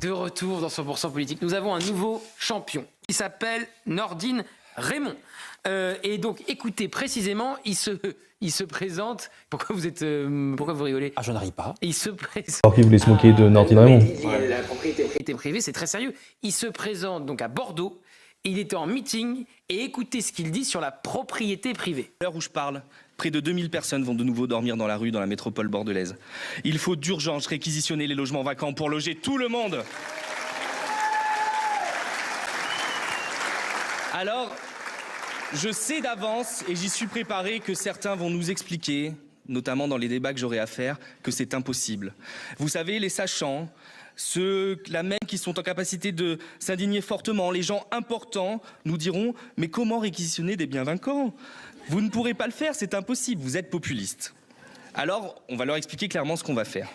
De retour dans 100% politique, nous avons un nouveau champion qui s'appelle Nordine Raymond. Et donc, écoutez précisément, il se présente. Pourquoi vous rigolez? Ah, je n'arrive pas. Il se présente. Alors qu'il voulait se moquer de Nordine Raymond. La propriété privée, c'est très sérieux. Il se présente donc à Bordeaux. Il était en meeting et écoutez ce qu'il dit sur la propriété privée. À l'heure où je parle, près de 2000 personnes vont de nouveau dormir dans la rue dans la métropole bordelaise. Il faut d'urgence réquisitionner les logements vacants pour loger tout le monde. Alors, je sais d'avance et j'y suis préparé que certains vont nous expliquer, notamment dans les débats que j'aurai à faire, que c'est impossible. Vous savez, les sachants, ceux-là même qui sont en capacité de s'indigner fortement, les gens importants nous diront « Mais comment réquisitionner des biens vacants ? Vous ne pourrez pas le faire, c'est impossible, vous êtes populiste. » Alors, on va leur expliquer clairement ce qu'on va faire.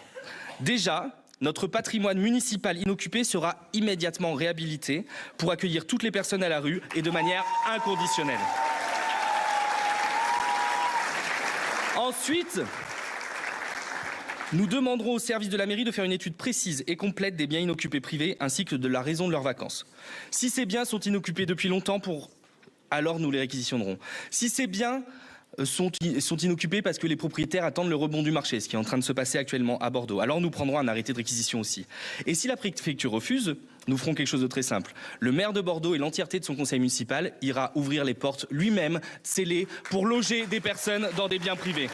Déjà, notre patrimoine municipal inoccupé sera immédiatement réhabilité pour accueillir toutes les personnes à la rue et de manière inconditionnelle. Ensuite, nous demanderons au service de la mairie de faire une étude précise et complète des biens inoccupés privés ainsi que de la raison de leurs vacances. Si ces biens sont inoccupés depuis longtemps, alors nous les réquisitionnerons. Si ces biens sont inoccupés parce que les propriétaires attendent le rebond du marché, ce qui est en train de se passer actuellement à Bordeaux, alors nous prendrons un arrêté de réquisition aussi. Et si la préfecture refuse, nous ferons quelque chose de très simple. Le maire de Bordeaux et l'entièreté de son conseil municipal ira ouvrir les portes lui-même, scellées, pour loger des personnes dans des biens privés.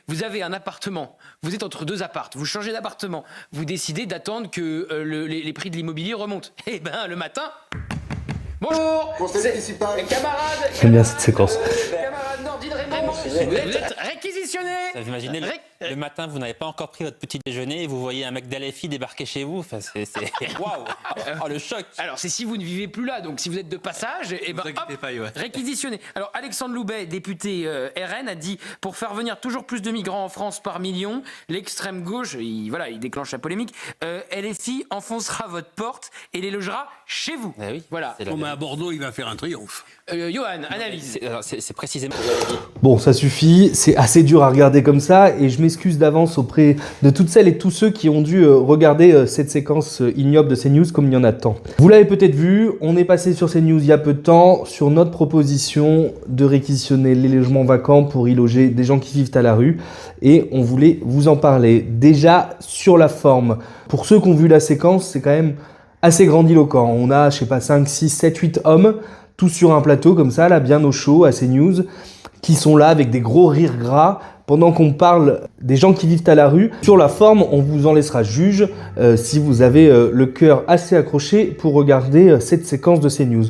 Vous avez un appartement, vous êtes entre deux appartes, vous changez d'appartement, vous décidez d'attendre que les prix de l'immobilier remontent. Eh ben, le matin... Bonjour, camarade. J'aime bien cette séquence. Camarade Nordine Raymond, vous êtes réquisitionné. Vous imaginez, le matin, vous n'avez pas encore pris votre petit déjeuner et vous voyez un mec d'Alefi débarquer chez vous. Enfin, c'est... Waouh. Oh, le choc. Alors, c'est si vous ne vivez plus là, donc si vous êtes de passage, et ben, hop, réquisitionné. Alors, Alexandre Loubet, député RN, a dit « Pour faire venir toujours plus de migrants en France par million, l'extrême gauche, il déclenche la polémique, LFI enfoncera votre porte et les logera chez vous. » Oui, voilà. À Bordeaux, il va faire un triomphe. Johan, analyse. C'est précisément... Bon, ça suffit, c'est assez dur à regarder comme ça et je m'excuse d'avance auprès de toutes celles et tous ceux qui ont dû regarder cette séquence ignoble de CNews comme il y en a tant. Vous l'avez peut-être vu, on est passé sur CNews il y a peu de temps sur notre proposition de réquisitionner les logements vacants pour y loger des gens qui vivent à la rue et on voulait vous en parler. Déjà, sur la forme, pour ceux qui ont vu la séquence, c'est quand même assez grandiloquent. On a, je sais pas, 5, 6, 7, 8 hommes, tous sur un plateau comme ça, là, bien au chaud, à CNews, qui sont là avec des gros rires gras, pendant qu'on parle des gens qui vivent à la rue. Sur la forme, on vous en laissera juge si vous avez le cœur assez accroché pour regarder cette séquence de CNews.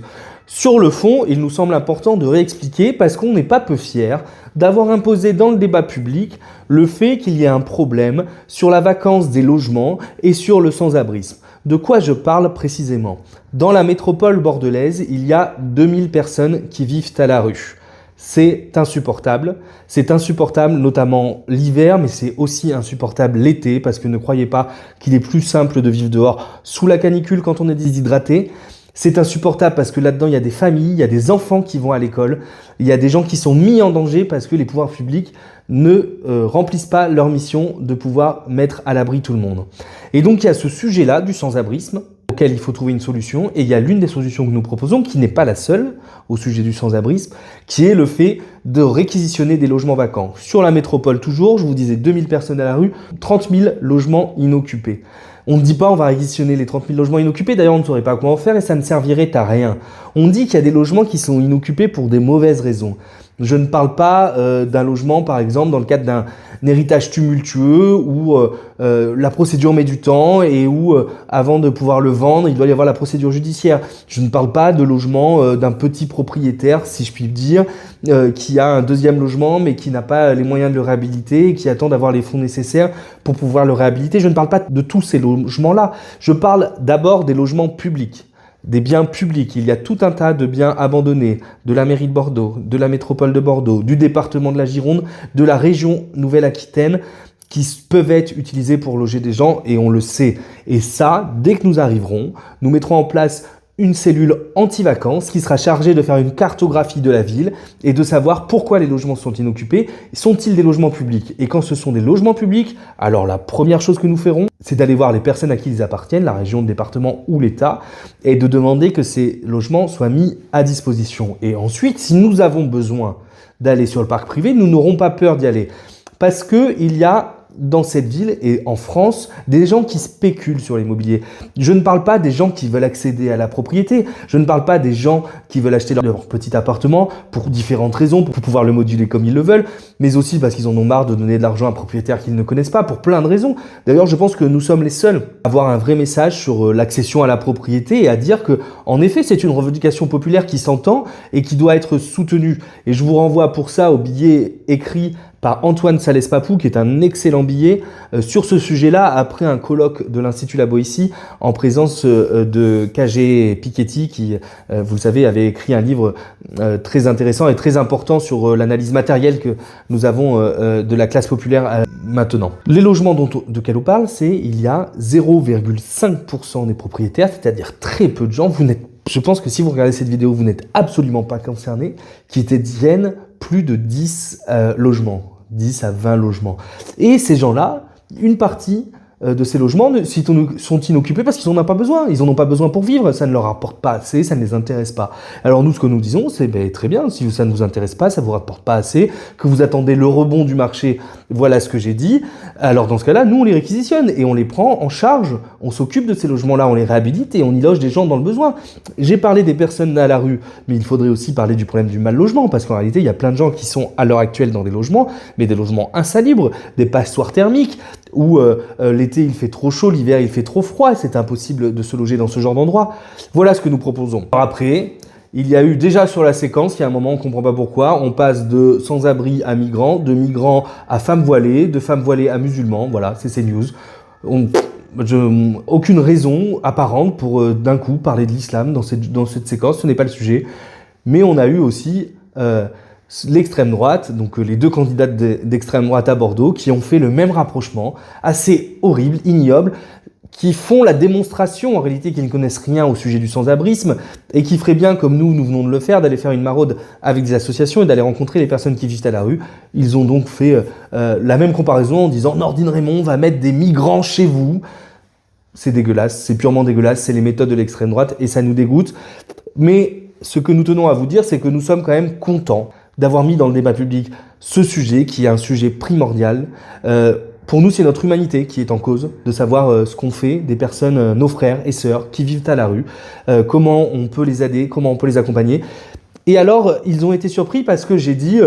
Sur le fond, il nous semble important de réexpliquer, parce qu'on n'est pas peu fiers d'avoir imposé dans le débat public le fait qu'il y ait un problème sur la vacance des logements et sur le sans-abrisme. De quoi je parle précisément? Dans la métropole bordelaise, il y a 2000 personnes qui vivent à la rue. C'est insupportable. C'est insupportable notamment l'hiver, mais c'est aussi insupportable l'été, parce que ne croyez pas qu'il est plus simple de vivre dehors sous la canicule quand on est déshydraté. C'est insupportable parce que là-dedans, il y a des familles, il y a des enfants qui vont à l'école, il y a des gens qui sont mis en danger parce que les pouvoirs publics ne remplissent pas leur mission de pouvoir mettre à l'abri tout le monde. Et donc, il y a ce sujet-là du sans-abrisme auquel il faut trouver une solution. Et il y a l'une des solutions que nous proposons, qui n'est pas la seule au sujet du sans-abrisme, qui est le fait de réquisitionner des logements vacants. Sur la métropole toujours, je vous disais 2000 personnes à la rue, 30 000 logements inoccupés. On ne dit pas on va réquisitionner les 30 000 logements inoccupés, d'ailleurs on ne saurait pas quoi en faire et ça ne servirait à rien. On dit qu'il y a des logements qui sont inoccupés pour des mauvaises raisons. Je ne parle pas d'un logement par exemple dans le cadre d'un héritage tumultueux où la procédure met du temps et où avant de pouvoir le vendre, il doit y avoir la procédure judiciaire. Je ne parle pas de logement d'un petit propriétaire, si je puis dire, qui a un deuxième logement mais qui n'a pas les moyens de le réhabiliter et qui attend d'avoir les fonds nécessaires pour pouvoir le réhabiliter. Je ne parle pas de tous ces logements-là. Je parle d'abord des logements publics. Des biens publics, il y a tout un tas de biens abandonnés de la mairie de Bordeaux, de la métropole de Bordeaux, du département de la Gironde, de la région Nouvelle-Aquitaine qui peuvent être utilisés pour loger des gens et on le sait. Et ça, dès que nous arriverons, nous mettrons en place une cellule anti-vacances qui sera chargée de faire une cartographie de la ville et de savoir pourquoi les logements sont inoccupés. Sont-ils des logements publics? Et quand ce sont des logements publics, alors la première chose que nous ferons, c'est d'aller voir les personnes à qui ils appartiennent, la région, le département ou l'État, et de demander que ces logements soient mis à disposition. Et ensuite, si nous avons besoin d'aller sur le parc privé, nous n'aurons pas peur d'y aller. Parce qu'il y a dans cette ville et en France, des gens qui spéculent sur l'immobilier. Je ne parle pas des gens qui veulent accéder à la propriété. Je ne parle pas des gens qui veulent acheter leur petit appartement pour différentes raisons, pour pouvoir le moduler comme ils le veulent, mais aussi parce qu'ils en ont marre de donner de l'argent à un propriétaire qu'ils ne connaissent pas, pour plein de raisons. D'ailleurs, je pense que nous sommes les seuls à avoir un vrai message sur l'accession à la propriété et à dire que, en effet, c'est une revendication populaire qui s'entend et qui doit être soutenue. Et je vous renvoie pour ça au billet écrit par Antoine Salès-Papou, qui est un excellent billet sur ce sujet-là, après un colloque de l'Institut La Boétie, en présence de K.G. Piketty, qui, vous le savez, avait écrit un livre très intéressant et très important sur l'analyse matérielle que nous avons de la classe populaire maintenant. Les logements de quels on parle, c'est il y a 0,5% des propriétaires, c'est-à-dire très peu de gens. Je pense que si vous regardez cette vidéo, vous n'êtes absolument pas concernés, qui détiennent plus de 10 logements, 10 à 20 logements. Et ces gens-là, une partie de ces logements sont inoccupés parce qu'ils n'en ont pas besoin. Ils n'en ont pas besoin pour vivre, ça ne leur rapporte pas assez, ça ne les intéresse pas. Alors nous, ce que nous disons, c'est très bien, si ça ne vous intéresse pas, ça ne vous rapporte pas assez, que vous attendez le rebond du marché, voilà ce que j'ai dit. Alors dans ce cas-là, nous, on les réquisitionne et on les prend en charge, on s'occupe de ces logements-là, on les réhabilite et on y loge des gens dans le besoin. J'ai parlé des personnes à la rue, mais il faudrait aussi parler du problème du mal logement, parce qu'en réalité, il y a plein de gens qui sont à l'heure actuelle dans des logements, mais des logements insalubres, des passoires thermiques, où l'été il fait trop chaud, l'hiver il fait trop froid, c'est impossible de se loger dans ce genre d'endroit. Voilà ce que nous proposons. Après, il y a eu déjà sur la séquence, il y a un moment on ne comprend pas pourquoi, on passe de sans-abri à migrants, de migrants à femmes voilées, de femmes voilées à musulmans, voilà, c'est CNews. Aucune raison apparente pour d'un coup parler de l'islam dans cette séquence, ce n'est pas le sujet. Mais on a eu aussi l'extrême droite, donc les deux candidats d'extrême droite à Bordeaux, qui ont fait le même rapprochement, assez horrible, ignoble, qui font la démonstration en réalité qu'ils ne connaissent rien au sujet du sans-abrisme et qui feraient bien, comme nous venons de le faire, d'aller faire une maraude avec des associations et d'aller rencontrer les personnes qui vivent à la rue. Ils ont donc fait la même comparaison en disant « Nordine Raymond va mettre des migrants chez vous ». C'est dégueulasse, c'est purement dégueulasse, c'est les méthodes de l'extrême droite et ça nous dégoûte. Mais ce que nous tenons à vous dire, c'est que nous sommes quand même contents d'avoir mis dans le débat public ce sujet qui est un sujet primordial. Pour nous, c'est notre humanité qui est en cause, de savoir ce qu'on fait des personnes, nos frères et sœurs qui vivent à la rue, comment on peut les aider, comment on peut les accompagner. Et alors, ils ont été surpris parce que j'ai dit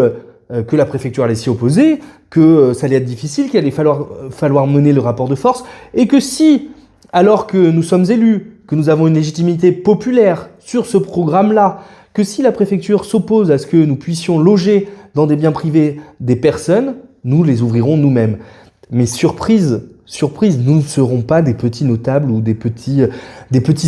que la préfecture allait s'y opposer, que ça allait être difficile, qu'il allait falloir mener le rapport de force, et que si, alors que nous sommes élus, que nous avons une légitimité populaire sur ce programme-là, que si la préfecture s'oppose à ce que nous puissions loger dans des biens privés des personnes, nous les ouvrirons nous-mêmes. Mais surprise, nous ne serons pas des petits notables ou des petits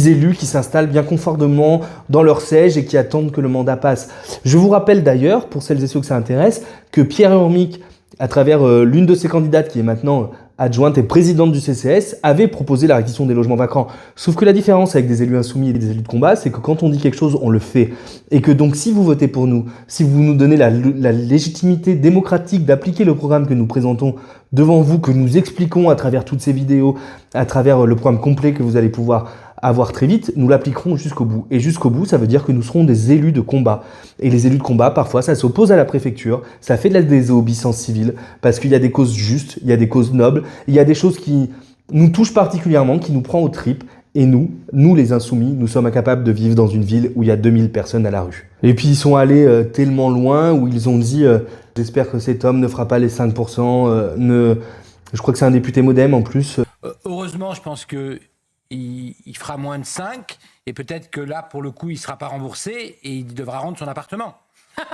élus qui s'installent bien confortablement dans leur siège et qui attendent que le mandat passe. Je vous rappelle d'ailleurs, pour celles et ceux que ça intéresse, que Pierre Urmic, à travers l'une de ses candidates qui est maintenant adjointe et présidente du CCS, avait proposé la réquisition des logements vacants. Sauf que la différence avec des élus insoumis et des élus de combat, c'est que quand on dit quelque chose, on le fait. Et que donc si vous votez pour nous, si vous nous donnez la légitimité démocratique d'appliquer le programme que nous présentons devant vous, que nous expliquons à travers toutes ces vidéos, à travers le programme complet que vous allez pouvoir avoir très vite, nous l'appliquerons jusqu'au bout. Et jusqu'au bout, ça veut dire que nous serons des élus de combat. Et les élus de combat, parfois, ça s'oppose à la préfecture, ça fait de la désobéissance civile, parce qu'il y a des causes justes, il y a des causes nobles, il y a des choses qui nous touchent particulièrement, qui nous prend aux tripes. Et nous les insoumis, nous sommes incapables de vivre dans une ville où il y a 2000 personnes à la rue. Et puis ils sont allés tellement loin où ils ont dit « J'espère que cet homme ne fera pas les 5%, je crois que c'est un député MoDem en plus. » Heureusement, je pense que il fera moins de 5 et peut-être que là, pour le coup, il ne sera pas remboursé et il devra rendre son appartement.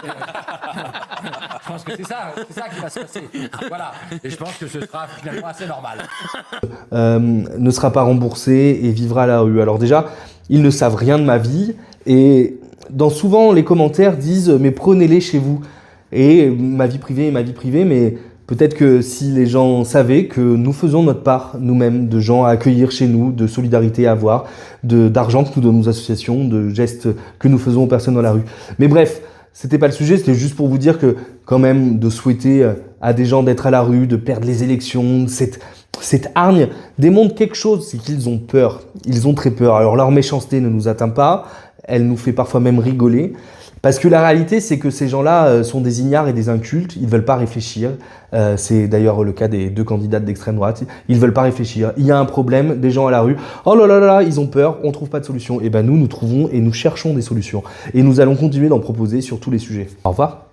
Je pense que c'est ça qui va se passer. Voilà. Et je pense que ce sera finalement assez normal. Ne sera pas remboursé et vivra à la rue. Alors déjà, ils ne savent rien de ma vie et souvent les commentaires disent « mais prenez-les chez vous ». Et ma vie privée, mais Peut-être que si les gens savaient que nous faisons notre part nous-mêmes, de gens à accueillir chez nous, de solidarité à avoir, d'argent que nous donnons aux associations, de gestes que nous faisons aux personnes dans la rue. Mais bref, c'était pas le sujet, c'était juste pour vous dire que quand même de souhaiter à des gens d'être à la rue, de perdre les élections, cette hargne démontre quelque chose, c'est qu'ils ont peur. Ils ont très peur. Alors leur méchanceté ne nous atteint pas, elle nous fait parfois même rigoler. Parce que la réalité, c'est que ces gens-là sont des ignares et des incultes, ils ne veulent pas réfléchir. C'est d'ailleurs le cas des 2 candidates d'extrême droite. Ils ne veulent pas réfléchir. Il y a un problème, des gens à la rue. Oh là là là, ils ont peur, on ne trouve pas de solution. Et bien nous trouvons et nous cherchons des solutions. Et nous allons continuer d'en proposer sur tous les sujets. Au revoir.